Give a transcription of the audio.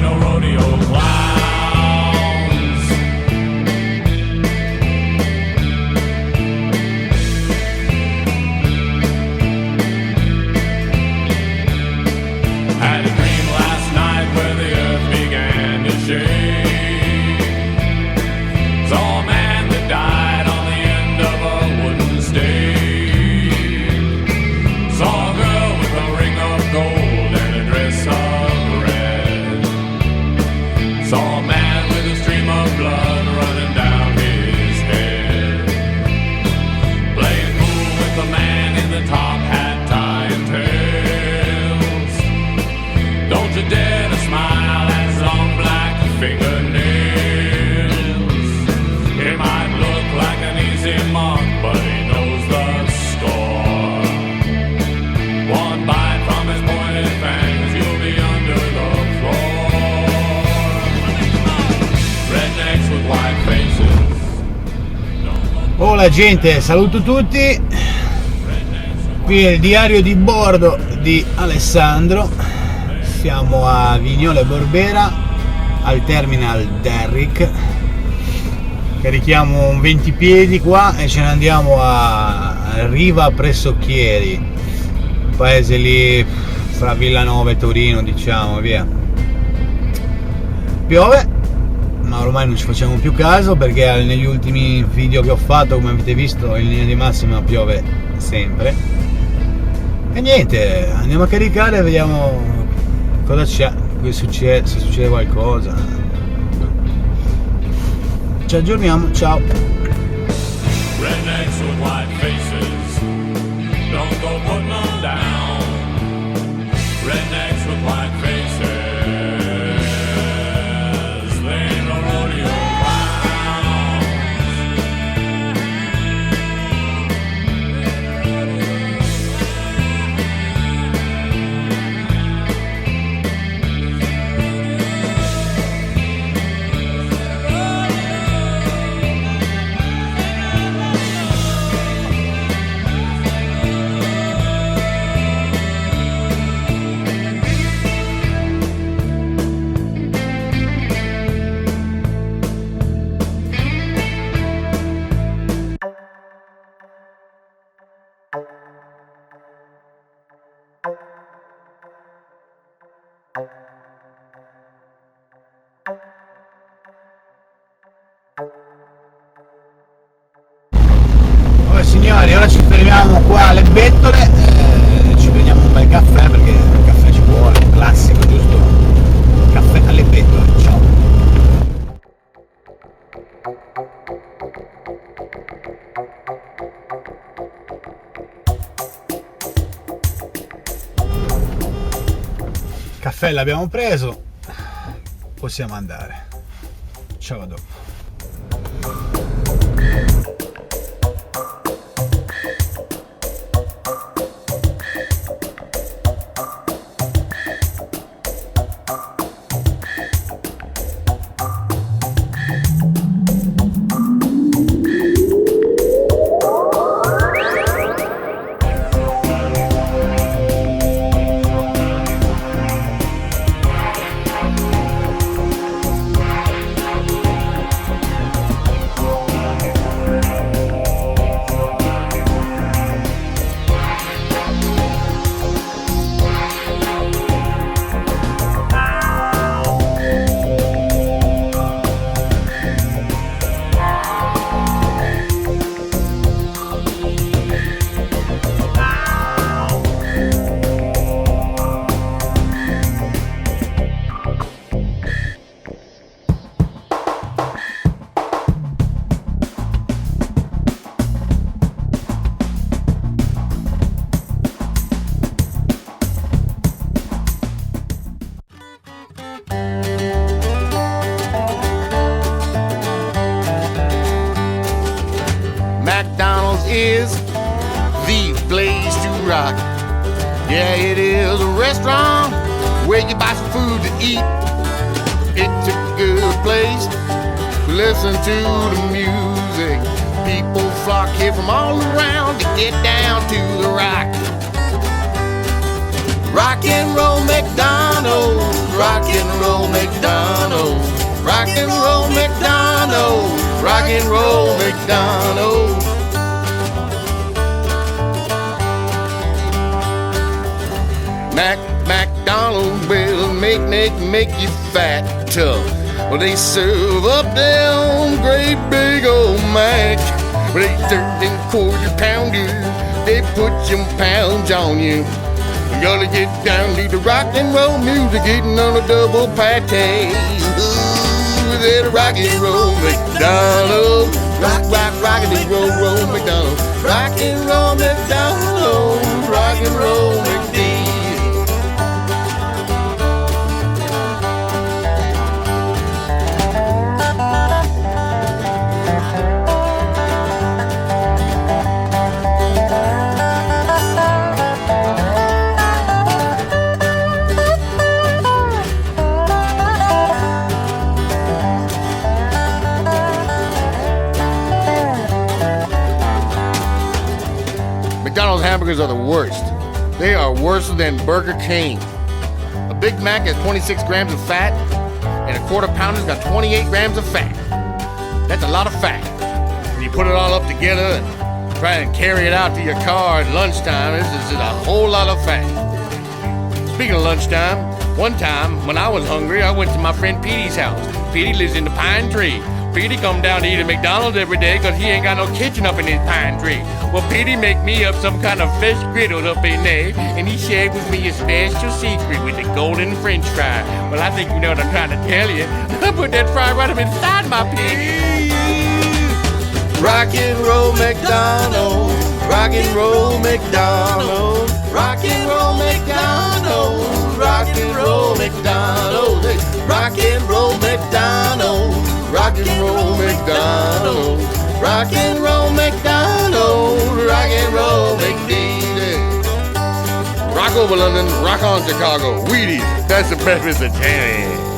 no rodeo clowns. Had a dream last night where the earth began to shake. Saw a man that died on the end of a wooden stake. Saw a girl with a ring of gold and a dress of red. Saw a man with a stream of blood running down his head. Playing pool with the man in the top hat, tie and tails. Don't you dare to smile at his long black fingernails. It might look like an easy mark, but he knows the score. One bite from his pointed fangs, you'll be under the floor. Rednecks with white faces. Hola gente, saluto tutti. Qui è il diario di bordo di Alessandro. Siamo a Vignola Borbera al terminal Derrick. Carichiamo un 20 piedi qua e ce ne andiamo a Riva Presocchieri, un paese lì fra Villanova e Torino, diciamo, via. Piove, ma ormai non ci facciamo più caso perché negli ultimi video che ho fatto, come avete visto, in linea di massima piove sempre. E niente, andiamo a caricare e vediamo cosa c'è, se succede qualcosa. Ci aggiorniamo, ciao. Rednecks with white faces, don't go putting them down. Rednecks with white faces, they ain't no rodeo clowns. Vabbè signori, ora ci fermiamo qua alle bettole, ci prendiamo un bel caffè perché il caffè ci vuole, classico, giusto? Caffè alle bettole, ciao. Caffè l'abbiamo preso, possiamo andare. Ciao, a dopo. Is the place to rock. Yeah, it is a restaurant where you buy some food to eat. It's a good place to listen to the music. People flock here from all around to get down to the rock. Rock and roll McDonald's, rock and roll McDonald's, rock and roll McDonald's, rock and roll McDonald's. McDonald's will make you fat tough. Well, they serve up them great big old Mac. Well, they serve them quarter pounders, they put some pounds on you. You gotta get down to the rock and roll music, getting on a double pate. Ooh, that rock and roll McDonald's, rock and roll McDonald's, rock and roll McDonald's, rock and roll McDonald's. McDonald's hamburgers are the worst. They are worse than Burger King. A Big Mac has 26 grams of fat, and a quarter pounder's got 28 grams of fat. That's a lot of fat. When you put it all up together and try and carry it out to your car at lunchtime, this is a whole lot of fat. Speaking of lunchtime, one time when I was hungry, I went to my friend Petey's house. Petey lives in the pine tree. Petey come down to eat at McDonald's every day because he ain't got no kitchen up in his pine tree. Well, Petey make me up some kind of fish griddle up in there, and he shared with me a special secret with the golden French fry. Well, I think you know what I'm trying to tell you. I put that fry right up inside my Petey. Rock and roll McDonald's, rock and roll McDonald's, rock and roll McDonald's, rock and roll McDonald's, rock and roll McDonald's, rock and roll McDonald's, rock and roll McDonald's, rock and roll McDonald's. Rock over London, rock on Chicago, Wheaties, that's the breakfast of 10.